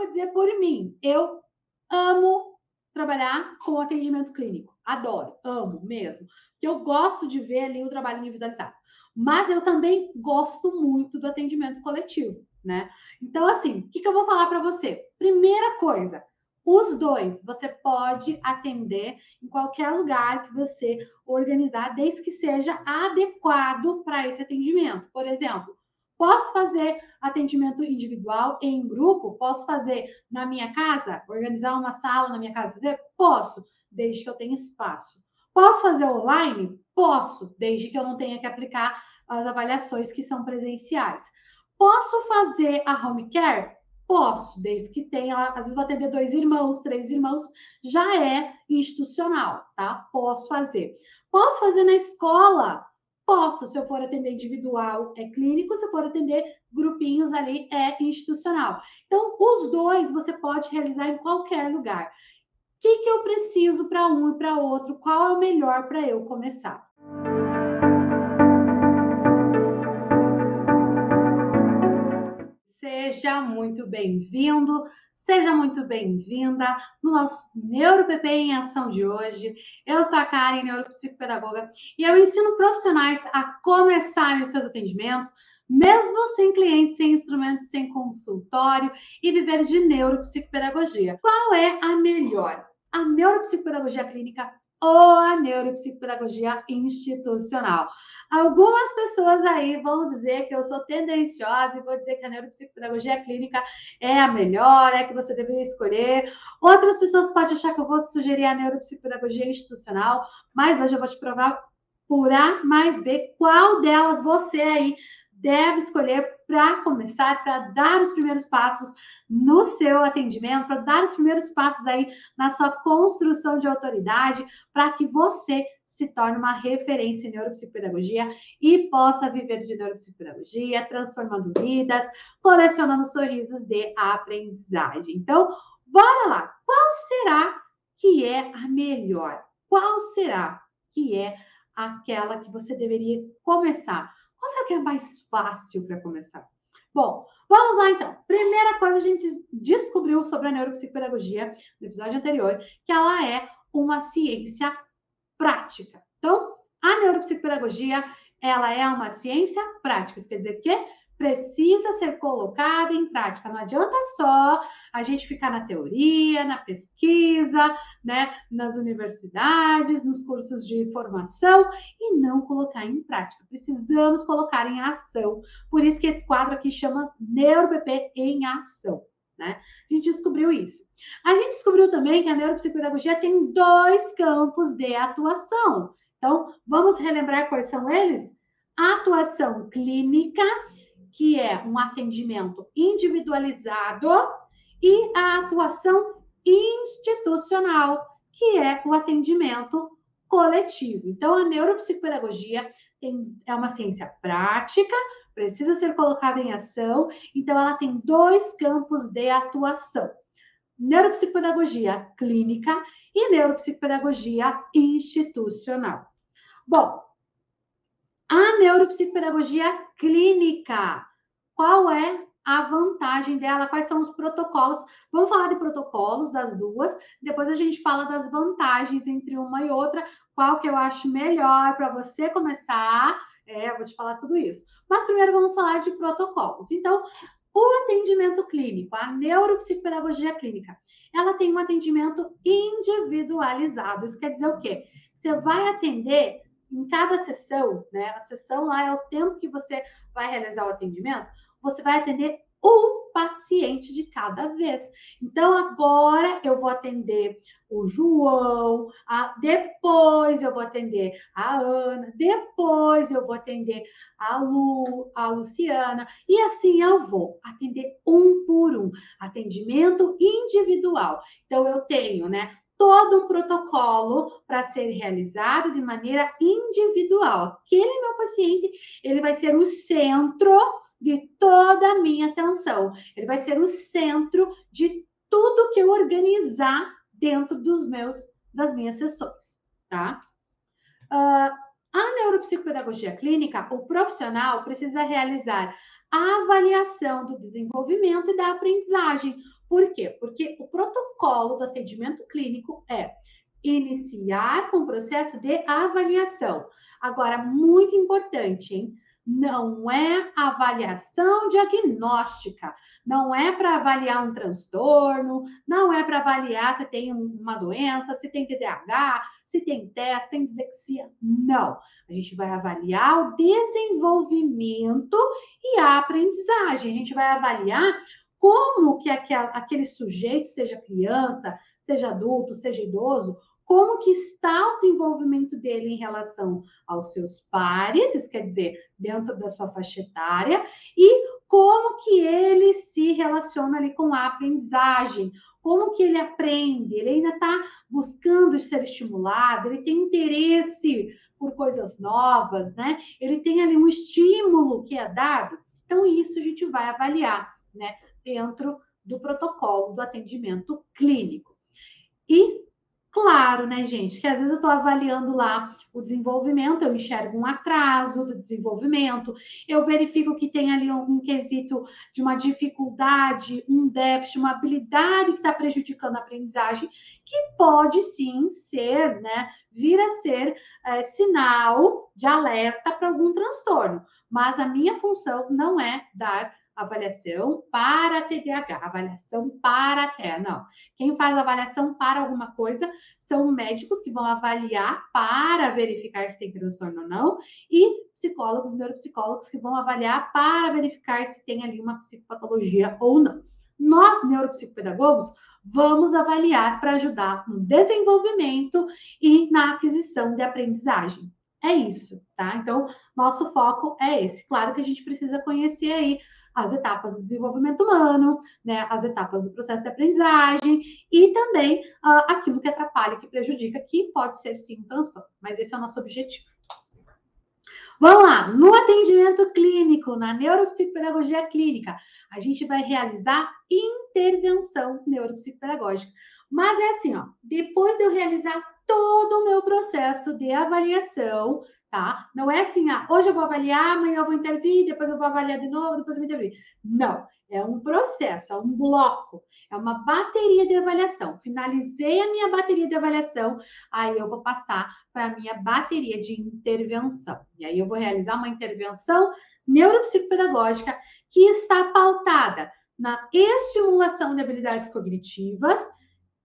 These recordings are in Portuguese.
vou dizer por mim, eu amo trabalhar com atendimento clínico. Adoro, amo mesmo. Porque eu gosto de ver ali o trabalho individualizado. Mas eu também gosto muito do atendimento coletivo, né? Então, assim, o que eu vou falar para você? Primeira coisa, os dois você pode atender em qualquer lugar que você organizar, desde que seja adequado para esse atendimento. Por exemplo, posso fazer atendimento individual em grupo? Posso fazer na minha casa? Organizar uma sala na minha casa? Fazer? Posso, desde que eu tenha espaço. Posso fazer online? Posso, desde que eu não tenha que aplicar as avaliações que são presenciais. Posso fazer a home care? Posso, desde que tenha, às vezes vou atender 2 irmãos, 3 irmãos, já é institucional, tá? Posso fazer. Posso fazer na escola? Posso, se eu for atender individual, é clínico, se eu for atender grupinhos ali, é institucional. Então, os dois você pode realizar em qualquer lugar. O que eu preciso para um e para outro? Qual é o melhor para eu começar? Seja muito bem-vindo, seja muito bem-vinda no nosso NeuroPP em Ação de hoje. Eu sou a Karen, neuropsicopedagoga, e eu ensino profissionais a começarem os seus atendimentos, mesmo sem clientes, sem instrumentos, sem consultório, e viver de neuropsicopedagogia. Qual é a melhor? A neuropsicopedagogia clínica ou a neuropsicopedagogia institucional? Algumas pessoas aí vão dizer que eu sou tendenciosa e vou dizer que a neuropsicopedagogia clínica é a melhor, é que você deveria escolher. Outras pessoas podem achar que eu vou sugerir a neuropsicopedagogia institucional, mas hoje eu vou te provar por A mais B qual delas você aí deve escolher para começar, para dar os primeiros passos no seu atendimento, para dar os primeiros passos aí na sua construção de autoridade, para que você se torne uma referência em neuropsicopedagogia e possa viver de neuropsicopedagogia, transformando vidas, colecionando sorrisos de aprendizagem. Então, bora lá! Qual será que é a melhor? Qual será que é aquela que você deveria começar? Qual será que é mais fácil para começar? Bom, vamos lá então. Primeira coisa, a gente descobriu sobre a neuropsicopedagogia no episódio anterior, que ela é uma ciência prática. Então, a neuropsicopedagogia, ela é uma ciência prática. Isso quer dizer que precisa ser colocada em prática. Não adianta só a gente ficar na teoria, na pesquisa, né, nas universidades, nos cursos de formação e não colocar em prática. Precisamos colocar em ação. Por isso que esse quadro aqui chama NeuroPP em Ação. Né? A gente descobriu isso. A gente descobriu também que a neuropsicopedagogia tem 2 campos de atuação. Então, vamos relembrar quais são eles? A atuação clínica, que é um atendimento individualizado, e a atuação institucional, que é o atendimento coletivo. Então, a neuropsicopedagogia é uma ciência prática, precisa ser colocada em ação, então ela tem 2 campos de atuação: neuropsicopedagogia clínica e neuropsicopedagogia institucional. Bom, a neuropsicopedagogia clínica, qual é a vantagem dela? Quais são os protocolos? Vamos falar de protocolos das duas, depois a gente fala das vantagens entre uma e outra, qual que eu acho melhor para você começar. Eu vou te falar tudo isso. Mas primeiro vamos falar de protocolos. Então, o atendimento clínico, a neuropsicopedagogia clínica, ela tem um atendimento individualizado. Isso quer dizer o quê? Você vai atender em cada sessão, né? A sessão lá é o tempo que você vai realizar o atendimento, você vai atender um paciente de cada vez. Então, agora eu vou atender o João, depois eu vou atender a Ana, depois eu vou atender a Lu, a Luciana, e assim eu vou atender um por um, atendimento individual. Então, eu tenho, né, todo um protocolo para ser realizado de maneira individual. Aquele meu paciente, ele vai ser o centro de toda a minha atenção. Ele vai ser o centro de tudo que eu organizar dentro das minhas sessões, tá? A neuropsicopedagogia clínica, o profissional precisa realizar a avaliação do desenvolvimento e da aprendizagem. Por quê? Porque o protocolo do atendimento clínico é iniciar com o processo de avaliação. Agora, muito importante, hein? Não é avaliação diagnóstica, não é para avaliar um transtorno, não é para avaliar se tem uma doença, se tem TDAH, se tem TEA, se tem dislexia. Não. A gente vai avaliar o desenvolvimento e a aprendizagem. A gente vai avaliar como que aquele sujeito, seja criança, seja adulto, seja idoso, como que está o desenvolvimento dele em relação aos seus pares, isso quer dizer, dentro da sua faixa etária, e como que ele se relaciona ali com a aprendizagem, como que ele aprende, ele ainda está buscando ser estimulado, ele tem interesse por coisas novas, né? Ele tem ali um estímulo que é dado. Então, isso a gente vai avaliar, né? Dentro do protocolo do atendimento clínico. E claro, né, gente, que às vezes eu estou avaliando lá o desenvolvimento, eu enxergo um atraso do desenvolvimento, eu verifico que tem ali um quesito de uma dificuldade, um déficit, uma habilidade que está prejudicando a aprendizagem, que pode sim ser, né, vir a ser sinal de alerta para algum transtorno. Mas a minha função não é dar avaliação para TDAH, avaliação para TEA, não. Quem faz avaliação para alguma coisa são médicos que vão avaliar para verificar se tem transtorno ou não, e psicólogos, neuropsicólogos que vão avaliar para verificar se tem ali uma psicopatologia ou não. Nós, neuropsicopedagogos, vamos avaliar para ajudar no desenvolvimento e na aquisição de aprendizagem. É isso, tá? Então, nosso foco é esse. Claro que a gente precisa conhecer aí as etapas do desenvolvimento humano, né, as etapas do processo de aprendizagem e também aquilo que atrapalha, que prejudica, que pode ser sim um transtorno, mas esse é o nosso objetivo. Vamos lá, no atendimento clínico, na neuropsicopedagogia clínica, a gente vai realizar intervenção neuropsicopedagógica. Mas é assim, ó, depois de eu realizar todo o meu processo de avaliação, tá? Não é assim, hoje eu vou avaliar, amanhã eu vou intervir, depois eu vou avaliar de novo, depois eu vou intervir. Não, é um processo, é um bloco, é uma bateria de avaliação. Finalizei a minha bateria de avaliação, aí eu vou passar para a minha bateria de intervenção. E aí eu vou realizar uma intervenção neuropsicopedagógica que está pautada na estimulação de habilidades cognitivas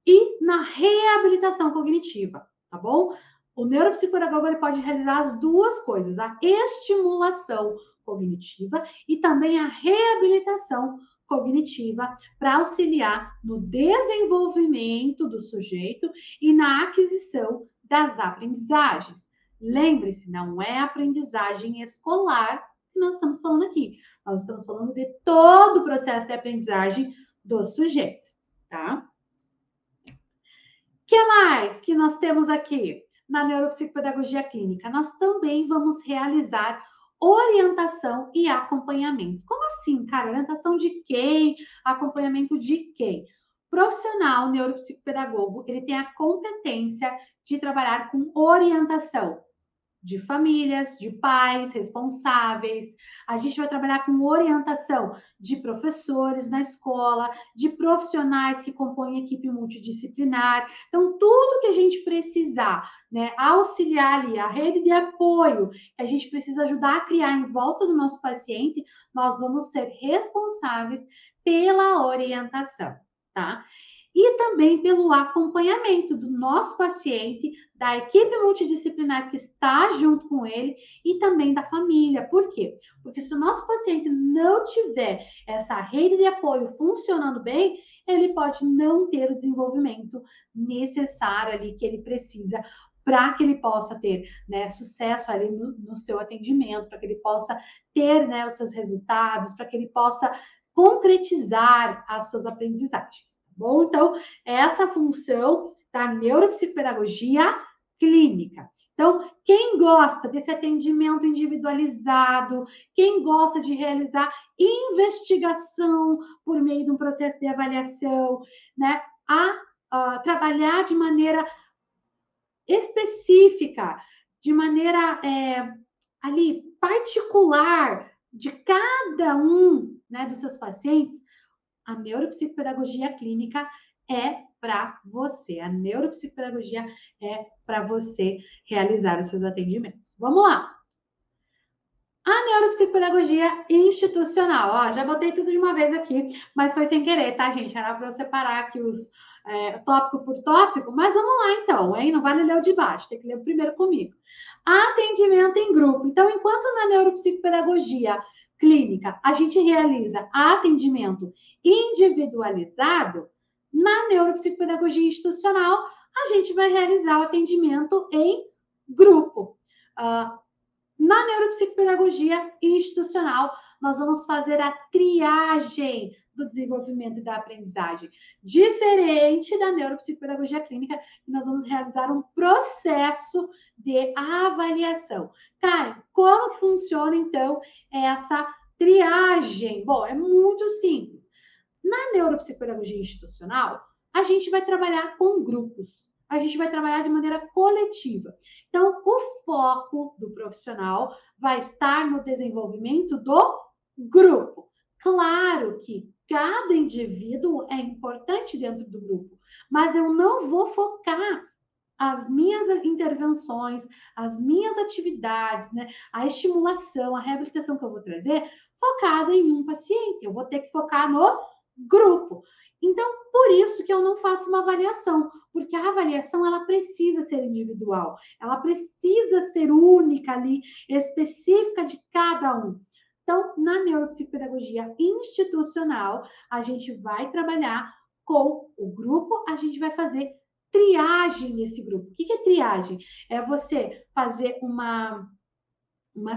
e na reabilitação cognitiva, tá bom? O neuropsicopedagogo ele pode realizar as duas coisas, a estimulação cognitiva e também a reabilitação cognitiva para auxiliar no desenvolvimento do sujeito e na aquisição das aprendizagens. Lembre-se, não é aprendizagem escolar que nós estamos falando aqui. Nós estamos falando de todo o processo de aprendizagem do sujeito, tá? O que mais que nós temos aqui na neuropsicopedagogia clínica? Nós também vamos realizar orientação e acompanhamento. Como assim, cara? Orientação de quem? Acompanhamento de quem? Profissional neuropsicopedagogo, ele tem a competência de trabalhar com orientação de famílias, de pais responsáveis. A gente vai trabalhar com orientação de professores na escola, de profissionais que compõem equipe multidisciplinar. Então, tudo que a gente precisar, né, auxiliar ali a rede de apoio, que a gente precisa ajudar a criar em volta do nosso paciente, nós vamos ser responsáveis pela orientação, tá? E também pelo acompanhamento do nosso paciente, da equipe multidisciplinar que está junto com ele e também da família. Por quê? Porque se o nosso paciente não tiver essa rede de apoio funcionando bem, ele pode não ter o desenvolvimento necessário ali que ele precisa para que ele possa ter, né, sucesso ali no seu atendimento, para que ele possa ter, né, os seus resultados, para que ele possa concretizar as suas aprendizagens. Bom, então, essa função da neuropsicopedagogia clínica. Então, quem gosta desse atendimento individualizado, quem gosta de realizar investigação por meio de um processo de avaliação, né, a trabalhar de maneira específica, de maneira ali particular de cada um, né, dos seus pacientes, a neuropsicopedagogia clínica é para você. A neuropsicopedagogia é para você realizar os seus atendimentos. Vamos lá. A neuropsicopedagogia institucional. Ó, já botei tudo de uma vez aqui, mas foi sem querer, tá, gente? Era para eu separar aqui os tópico por tópico, mas vamos lá então, hein? Não vale ler o de baixo, tem que ler o primeiro comigo. Atendimento em grupo. Então, enquanto na neuropsicopedagogia clínica a gente realiza atendimento individualizado, na neuropsicopedagogia institucional a gente vai realizar o atendimento em grupo. Na neuropsicopedagogia institucional, nós vamos fazer a triagem do desenvolvimento e da aprendizagem. Diferente da neuropsicopedagogia clínica, nós vamos realizar um processo de avaliação. Karen, como que funciona, então, essa triagem? Bom, é muito simples. Na neuropsicopedagogia institucional, a gente vai trabalhar com grupos. A gente vai trabalhar de maneira coletiva. Então, o foco do profissional vai estar no desenvolvimento do grupo. Claro que cada indivíduo é importante dentro do grupo, mas eu não vou focar as minhas intervenções, as minhas atividades, né, a estimulação, a reabilitação que eu vou trazer, focada em um paciente. Eu vou ter que focar no grupo. Então, por isso que eu não faço uma avaliação, porque a avaliação ela precisa ser individual, ela precisa ser única ali, específica de cada um. Então, na neuropsicopedagogia institucional, a gente vai trabalhar com o grupo, a gente vai fazer triagem nesse grupo. O que é triagem? É você fazer uma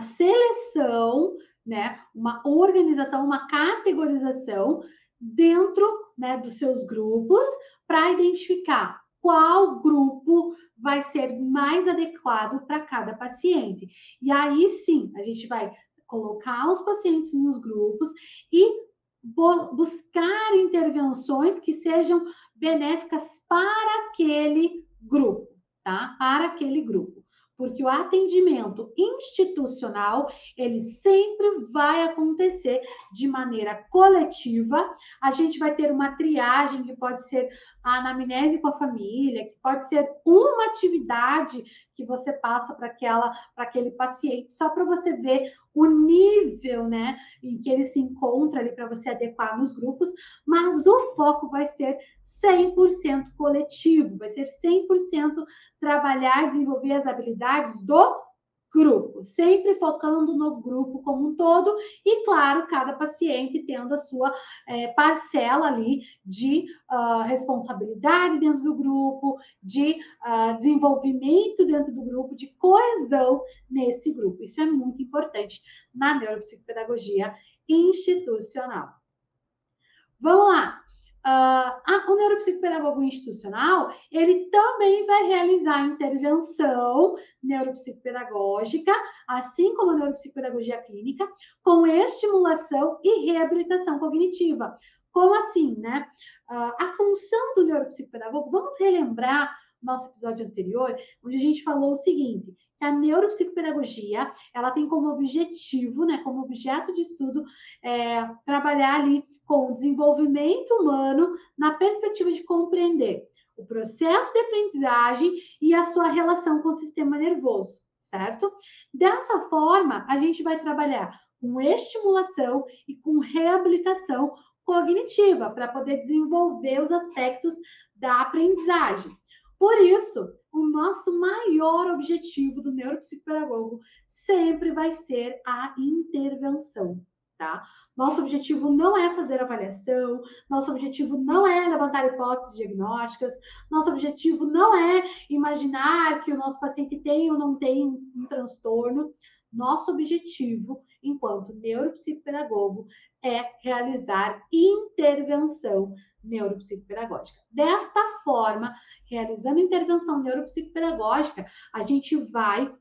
seleção, né, uma organização, uma categorização dentro, né, dos seus grupos para identificar qual grupo vai ser mais adequado para cada paciente. E aí sim, a gente vai colocar os pacientes nos grupos e buscar intervenções que sejam benéficas para aquele grupo, tá? Para aquele grupo. Porque o atendimento institucional, ele sempre vai acontecer de maneira coletiva. A gente vai ter uma triagem que pode ser a anamnese com a família, que pode ser uma atividade que você passa para aquele paciente, só para você ver o nível, né, em que ele se encontra ali para você adequar nos grupos, mas o foco vai ser 100% coletivo, vai ser 100% trabalhar e desenvolver as habilidades do grupo, sempre focando no grupo como um todo e, claro, cada paciente tendo a sua parcela ali de responsabilidade dentro do grupo, de desenvolvimento dentro do grupo, de coesão nesse grupo. Isso é muito importante na neuropsicopedagogia institucional. Vamos lá. O neuropsicopedagogo institucional, ele também vai realizar intervenção neuropsicopedagógica, assim como a neuropsicopedagogia clínica, com estimulação e reabilitação cognitiva. Como assim, né? A função do neuropsicopedagogo, vamos relembrar nosso episódio anterior, onde a gente falou o seguinte, que a neuropsicopedagogia, ela tem como objetivo, né, como objeto de estudo, trabalhar ali com o desenvolvimento humano na perspectiva de compreender o processo de aprendizagem e a sua relação com o sistema nervoso, certo? Dessa forma, a gente vai trabalhar com estimulação e com reabilitação cognitiva para poder desenvolver os aspectos da aprendizagem. Por isso, o nosso maior objetivo do neuropsicopedagogo sempre vai ser a intervenção. Tá? Nosso objetivo não é fazer avaliação, nosso objetivo não é levantar hipóteses diagnósticas, nosso objetivo não é imaginar que o nosso paciente tem ou não tem um transtorno. Nosso objetivo, enquanto neuropsicopedagogo, é realizar intervenção neuropsicopedagógica. Desta forma, realizando intervenção neuropsicopedagógica, a gente vai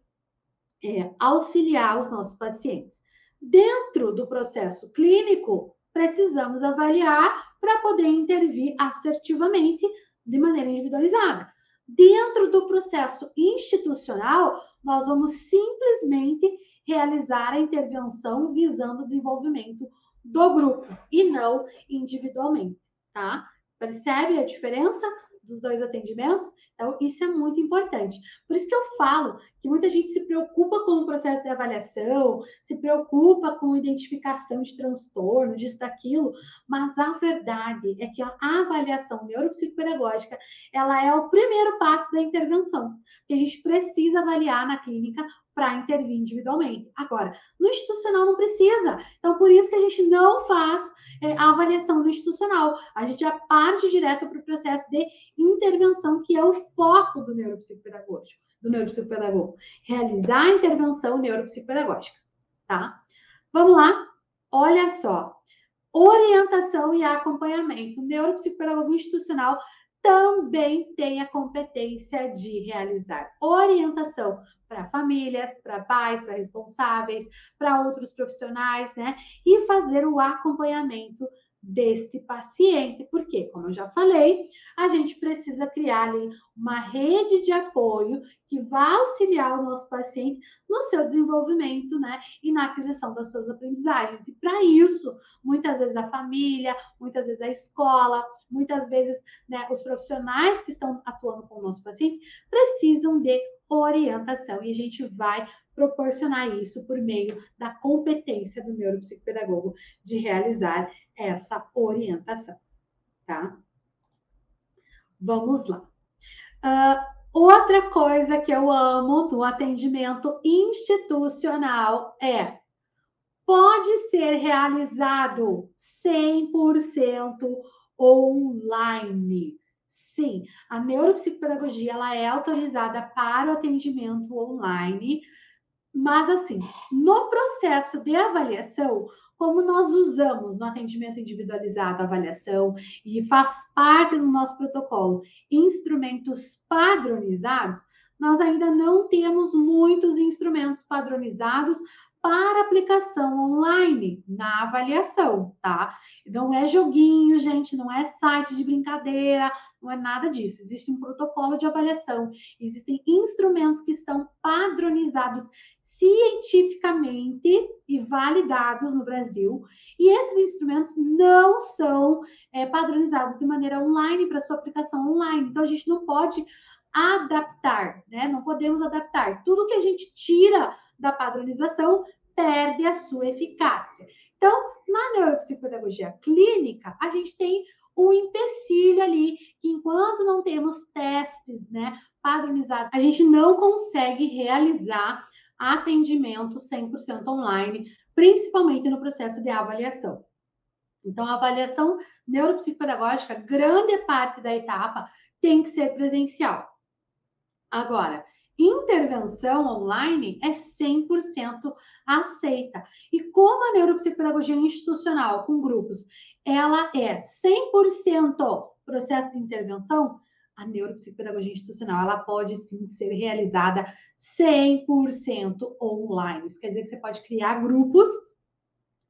auxiliar os nossos pacientes. Dentro do processo clínico, precisamos avaliar para poder intervir assertivamente de maneira individualizada. Dentro do processo institucional, nós vamos simplesmente realizar a intervenção visando o desenvolvimento do grupo e não individualmente, tá? Percebe a diferença dos dois atendimentos? Então, isso é muito importante. Por isso que eu falo que muita gente se preocupa com o processo de avaliação, se preocupa com identificação de transtorno, disso, daquilo, mas a verdade é que a avaliação neuropsicopedagógica, ela é o primeiro passo da intervenção, que a gente precisa avaliar na clínica para intervir individualmente. Agora, no institucional não precisa. Então, por isso que a gente não faz a avaliação no institucional. A gente já parte direto para o processo de intervenção, que é o foco do neuropsicopedagógico, do neuropsicopedagogo. Realizar a intervenção neuropsicopedagógica, tá? Vamos lá? Olha só. Orientação e acompanhamento. O neuropsicopedagogo institucional também tem a competência de realizar orientação para famílias, para pais, para responsáveis, para outros profissionais, né? E fazer o acompanhamento deste paciente, porque, como eu já falei, a gente precisa criar ali uma rede de apoio que vai auxiliar o nosso paciente no seu desenvolvimento, né? E na aquisição das suas aprendizagens. E para isso, muitas vezes a família, muitas vezes a escola, muitas vezes, né, os profissionais que estão atuando com o nosso paciente precisam de orientação e a gente vai proporcionar isso por meio da competência do neuropsicopedagogo de realizar essa orientação, tá? Vamos lá. Outra coisa que eu amo do atendimento institucional é pode ser realizado 100% online. Sim, a neuropsicopedagogia ela é autorizada para o atendimento online, mas assim, no processo de avaliação, como nós usamos no atendimento individualizado a avaliação e faz parte do nosso protocolo instrumentos padronizados, nós ainda não temos muitos instrumentos padronizados para aplicação online na avaliação, tá? Não é joguinho, gente, não é site de brincadeira, não é nada disso. Existe um protocolo de avaliação, existem instrumentos que são padronizados cientificamente e validados no Brasil, e esses instrumentos não são padronizados de maneira online para sua aplicação online. Então, a gente não pode adaptar, né? Não podemos adaptar. Tudo que a gente tira da padronização perde a sua eficácia. Então, na neuropsicopedagogia clínica, a gente tem um empecilho ali, que enquanto não temos testes, né, padronizados, a gente não consegue realizar atendimento 100% online, principalmente no processo de avaliação. Então, a avaliação neuropsicopedagógica, grande parte da etapa tem que ser presencial. Agora, intervenção online é 100% aceita. E como a neuropsicopedagogia institucional com grupos, ela é 100% processo de intervenção, a neuropsicopedagogia institucional, ela pode sim ser realizada 100% online. Isso quer dizer que você pode criar grupos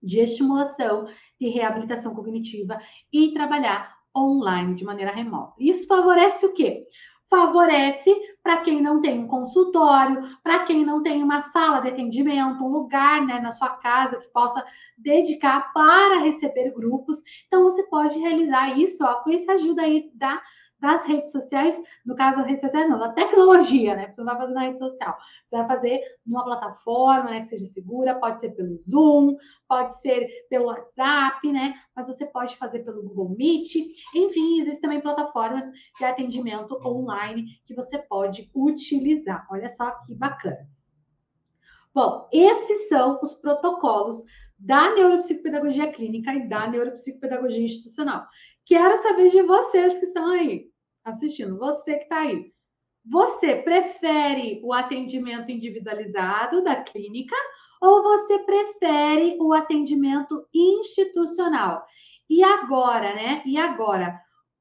de estimulação e reabilitação cognitiva e trabalhar online de maneira remota. Isso favorece o quê? Favorece para quem não tem um consultório, para quem não tem uma sala de atendimento, um lugar, né, na sua casa que possa dedicar para receber grupos. Então, você pode realizar isso com essa ajuda aí das redes sociais, no caso das redes sociais não, da tecnologia, né? Você não vai fazer na rede social, você vai fazer numa plataforma, né, que seja segura, pode ser pelo Zoom, pode ser pelo WhatsApp, né? Mas você pode fazer pelo Google Meet. Enfim, existem também plataformas de atendimento online que você pode utilizar. Olha só que bacana. Bom, esses são os protocolos da neuropsicopedagogia clínica e da neuropsicopedagogia institucional. Quero saber de vocês que estão aí assistindo, você que está aí. Você prefere o atendimento individualizado da clínica ou você prefere o atendimento institucional? E agora, né? E agora,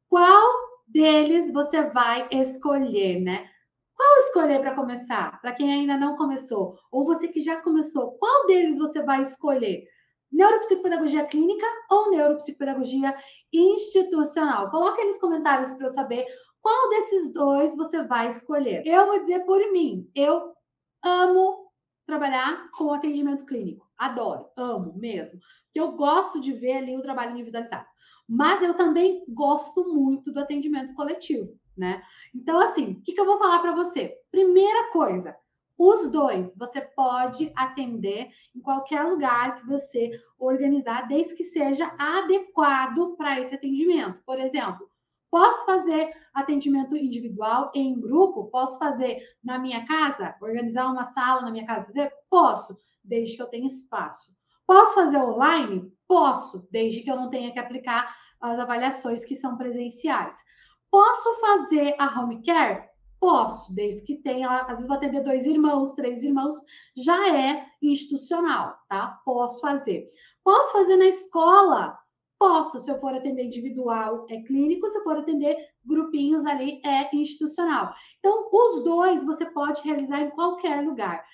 qual deles você vai escolher, né? Qual escolher para começar? Para quem ainda não começou, ou você que já começou, qual deles você vai escolher? Neuropsicopedagogia clínica ou neuropsicopedagogia institucional? Coloque aí nos comentários para eu saber qual desses dois você vai escolher. Eu vou dizer por mim, eu amo trabalhar com atendimento clínico. Adoro, amo mesmo. Eu gosto de ver ali o trabalho individualizado. Mas eu também gosto muito do atendimento coletivo, né? Então, assim, o que eu vou falar para você? Primeira coisa, os dois, você pode atender em qualquer lugar que você organizar, desde que seja adequado para esse atendimento. Por exemplo, posso fazer atendimento individual em grupo? Posso fazer na minha casa? Organizar uma sala na minha casa? Fazer? Posso, desde que eu tenha espaço. Posso fazer online? Posso, desde que eu não tenha que aplicar as avaliações que são presenciais. Posso fazer a home care? Posso, desde que tenha, às vezes vou atender 2 irmãos, 3 irmãos, já é institucional, tá? Posso fazer. Posso fazer na escola? Posso, se eu for atender individual, é clínico, se eu for atender grupinhos ali, é institucional. Então, os dois você pode realizar em qualquer lugar.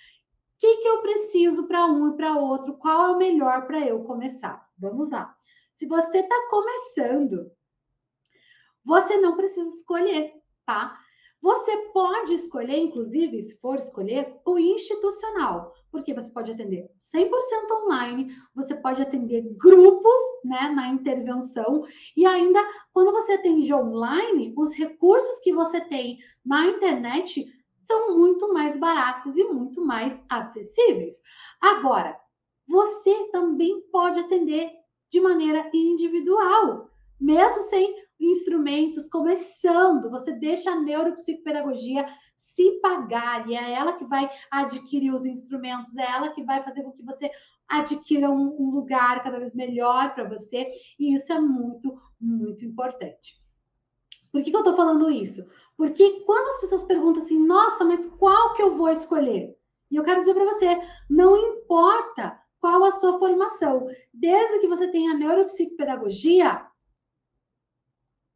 O que eu preciso para um e para outro? Qual é o melhor para eu começar? Vamos lá. Se você está começando, você não precisa escolher, tá? Você pode escolher, inclusive, se for escolher, o institucional, porque você pode atender 100% online, você pode atender grupos, né, na intervenção, e ainda, quando você atende online, os recursos que você tem na internet são muito mais baratos e muito mais acessíveis. Agora, você também pode atender de maneira individual, mesmo sem instrumentos, começando, você deixa a neuropsicopedagogia se pagar, e é ela que vai adquirir os instrumentos, é ela que vai fazer com que você adquira um lugar cada vez melhor para você, e isso é muito, muito importante. Por que eu estou falando isso? Porque quando as pessoas perguntam assim, nossa, mas qual que eu vou escolher? E eu quero dizer para você, não importa qual a sua formação, desde que você tenha neuropsicopedagogia,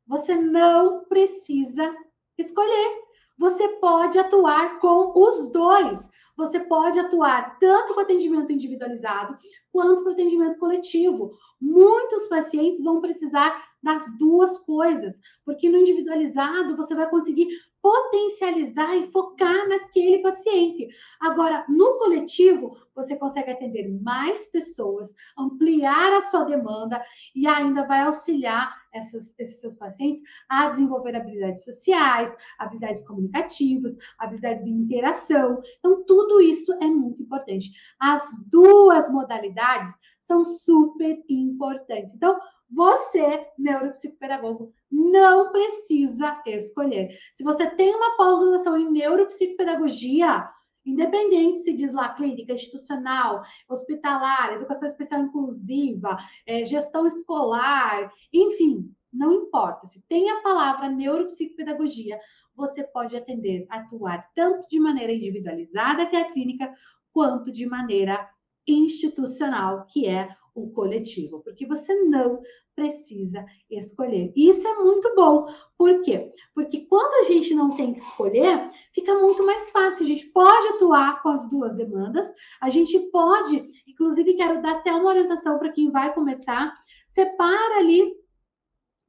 você não precisa escolher. Você pode atuar com os dois. Você pode atuar tanto com atendimento individualizado quanto com atendimento coletivo. Muitos pacientes vão precisar das duas coisas, porque no individualizado você vai conseguir potencializar e focar naquele paciente. Agora, no coletivo, você consegue atender mais pessoas, ampliar a sua demanda e ainda vai auxiliar esses seus pacientes a desenvolver habilidades sociais, habilidades comunicativas, habilidades de interação. Então, tudo isso é muito importante. As duas modalidades são super importantes. Então, você, neuropsicopedagogo, não precisa escolher. Se você tem uma pós-graduação em neuropsicopedagogia, independente se diz lá clínica, institucional, hospitalar, educação especial inclusiva, gestão escolar, enfim, não importa. Se tem a palavra neuropsicopedagogia, você pode atender, atuar tanto de maneira individualizada, que é a clínica, quanto de maneira institucional, que é o coletivo, porque você não precisa escolher. E isso é muito bom. Por quê? Porque quando a gente não tem que escolher, fica muito mais fácil. A gente pode atuar com as duas demandas, a gente pode, inclusive, quero dar até uma orientação para quem vai começar, separa ali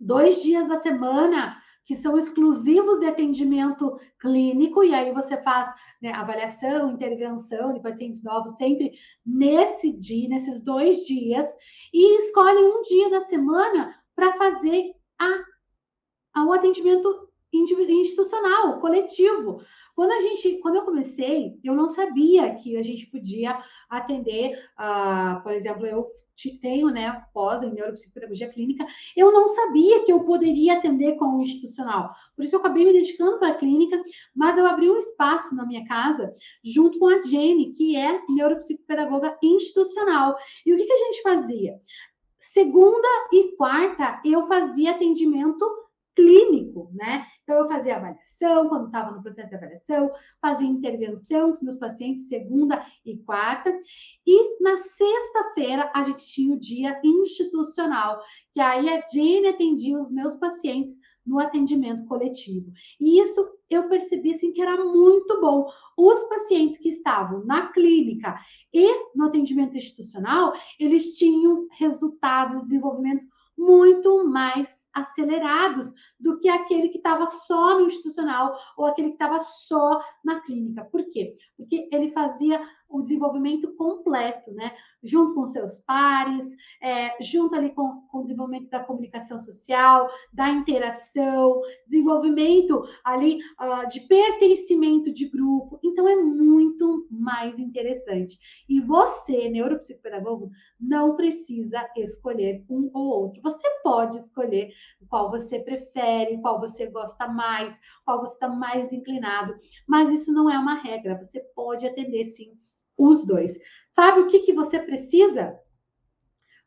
2 dias da semana que são exclusivos de atendimento clínico, e aí você faz, né, avaliação, intervenção de pacientes novos sempre nesse dia, nesses 2 dias, e escolhe um dia da semana para fazer o atendimento institucional, coletivo. Quando eu comecei, eu não sabia que a gente podia atender, por exemplo, eu tenho, né, pós em neuropsicopedagogia clínica, eu não sabia que eu poderia atender com o institucional. Por isso eu acabei me dedicando para a clínica, mas eu abri um espaço na minha casa junto com a Jenny, que é neuropsicopedagoga institucional. E o que a gente fazia? Segunda e quarta eu fazia atendimento clínico, né? Então, eu fazia avaliação, quando estava no processo de avaliação, fazia intervenção com os meus pacientes, segunda e quarta, e na sexta-feira a gente tinha o dia institucional, que aí a Jenny atendia os meus pacientes no atendimento coletivo. E isso eu percebi assim, que era muito bom. Os pacientes que estavam na clínica e no atendimento institucional, eles tinham resultados de desenvolvimento muito mais acelerados do que aquele que estava só no institucional ou aquele que estava só na clínica. Por quê? Porque ele fazia o desenvolvimento completo, né? Junto com seus pares, junto ali com o desenvolvimento da comunicação social, da interação, desenvolvimento ali de pertencimento de grupo. Então, é muito mais interessante. E você, neuropsicopedagogo, não precisa escolher um ou outro. Você pode escolher qual você prefere, qual você gosta mais, qual você está mais inclinado, mas isso não é uma regra. Você pode atender, sim, os dois. Sabe o que você precisa?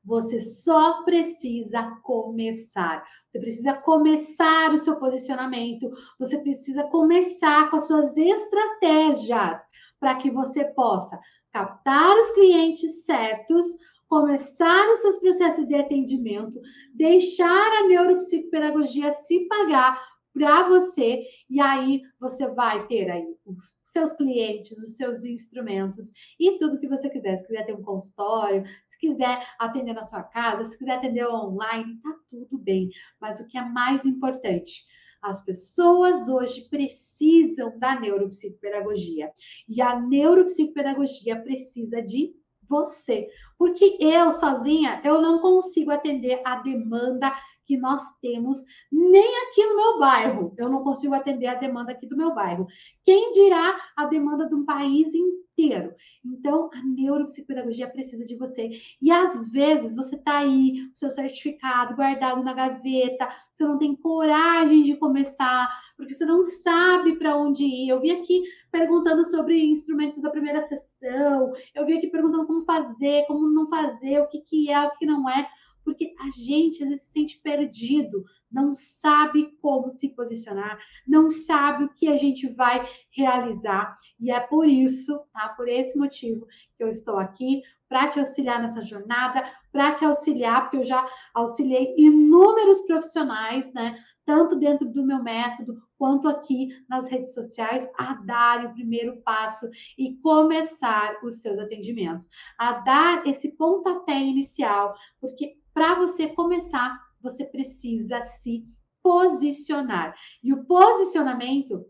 Você só precisa começar. Você precisa começar o seu posicionamento. Você precisa começar com as suas estratégias para que você possa captar os clientes certos, começar os seus processos de atendimento, deixar a neuropsicopedagogia se pagar para você, e aí você vai ter aí os seus clientes, os seus instrumentos e tudo que você quiser. Se quiser ter um consultório, se quiser atender na sua casa, se quiser atender online, tá tudo bem. Mas o que é mais importante, as pessoas hoje precisam da neuropsicopedagogia. E a neuropsicopedagogia precisa de você. Porque eu sozinha, eu não consigo atender a demanda que nós temos nem aqui no meu bairro. Eu não consigo atender a demanda aqui do meu bairro. Quem dirá a demanda de um país inteiro? Então, a neuropsicopedagogia precisa de você. E às vezes você está aí, o seu certificado guardado na gaveta, você não tem coragem de começar, porque você não sabe para onde ir. Eu vi aqui perguntando sobre instrumentos da primeira sessão, eu vi aqui perguntando como fazer, como não fazer, o que é, o que não é, porque a gente às vezes se sente perdido, não sabe como se posicionar, não sabe o que a gente vai realizar. E é por isso, tá? Por esse motivo que eu estou aqui, para te auxiliar nessa jornada, para te auxiliar, porque eu já auxiliei inúmeros profissionais, né? Tanto dentro do meu método, quanto aqui nas redes sociais, a dar o primeiro passo e começar os seus atendimentos, a dar esse pontapé inicial, porque para você começar, você precisa se posicionar. E o posicionamento,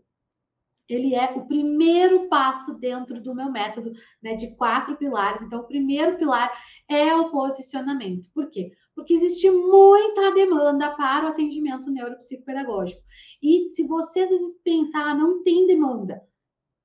ele é o primeiro passo dentro do meu método, né, de 4 pilares. Então, o primeiro pilar é o posicionamento. Por quê? Porque existe muita demanda para o atendimento neuropsicopedagógico. E se você às vezes pensar, não tem demanda,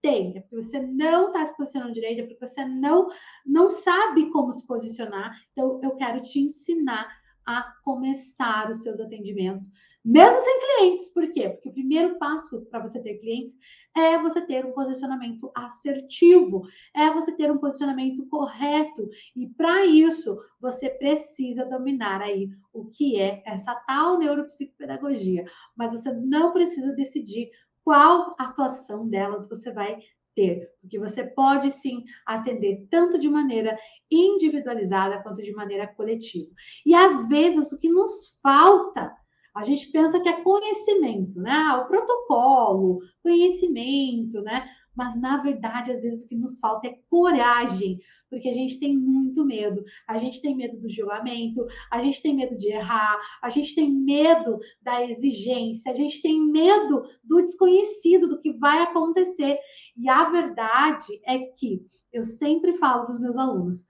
tem, é porque você não está se posicionando direito, é porque você não sabe como se posicionar. Então, eu quero te ensinar a começar os seus atendimentos, mesmo sem clientes. Por quê? Porque o primeiro passo para você ter clientes é você ter um posicionamento assertivo, é você ter um posicionamento correto. E para isso, você precisa dominar aí o que é essa tal neuropsicopedagogia. Mas você não precisa decidir qual atuação delas você vai ter, porque você pode sim atender tanto de maneira individualizada quanto de maneira coletiva. E às vezes o que nos falta, a gente pensa que é conhecimento, né? O protocolo, conhecimento, né? Mas na verdade, às vezes o que nos falta é coragem, porque a gente tem muito medo. A gente tem medo do julgamento, a gente tem medo de errar, a gente tem medo da exigência, a gente tem medo do desconhecido, do que vai acontecer. E a verdade é que eu sempre falo para os meus alunos: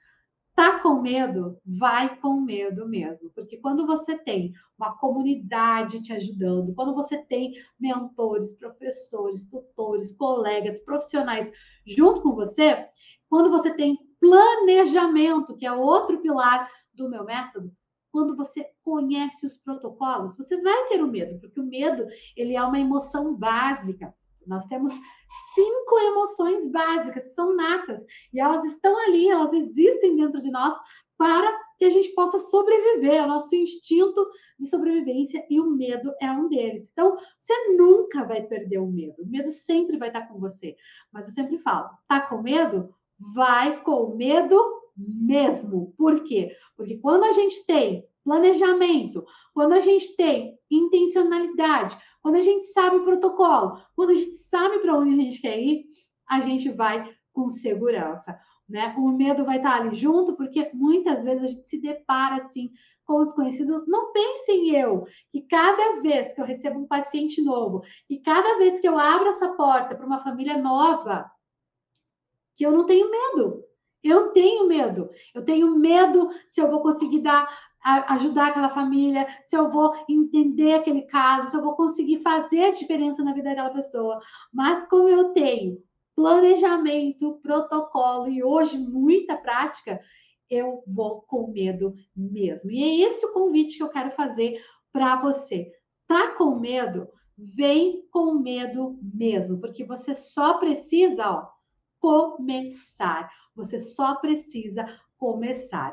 tá com medo? Vai com medo mesmo. Porque quando você tem uma comunidade te ajudando, quando você tem mentores, professores, tutores, colegas, profissionais junto com você, quando você tem planejamento, que é outro pilar do meu método, quando você conhece os protocolos, você vai ter o medo, porque o medo, ele é uma emoção básica. Nós temos 5 emoções básicas, que são natas, e elas estão ali, elas existem dentro de nós para que a gente possa sobreviver, é o nosso instinto de sobrevivência, e o medo é um deles. Então, você nunca vai perder o medo sempre vai estar com você. Mas eu sempre falo, tá com medo? Vai com medo mesmo. Por quê? Porque quando a gente tem planejamento, quando a gente tem intencionalidade, quando a gente sabe o protocolo, quando a gente sabe para onde a gente quer ir, a gente vai com segurança, né? O medo vai estar ali junto, porque muitas vezes a gente se depara assim com o desconhecido, não pense em eu, que cada vez que eu recebo um paciente novo, e cada vez que eu abro essa porta para uma família nova, que eu não tenho medo. Eu tenho medo. Eu tenho medo se eu vou conseguir ajudar aquela família, se eu vou entender aquele caso, se eu vou conseguir fazer a diferença na vida daquela pessoa. Mas como eu tenho planejamento, protocolo e hoje muita prática, eu vou com medo mesmo. E é esse o convite que eu quero fazer para você. Tá com medo? Vem com medo mesmo, porque você só precisa, ó, começar. Você só precisa começar.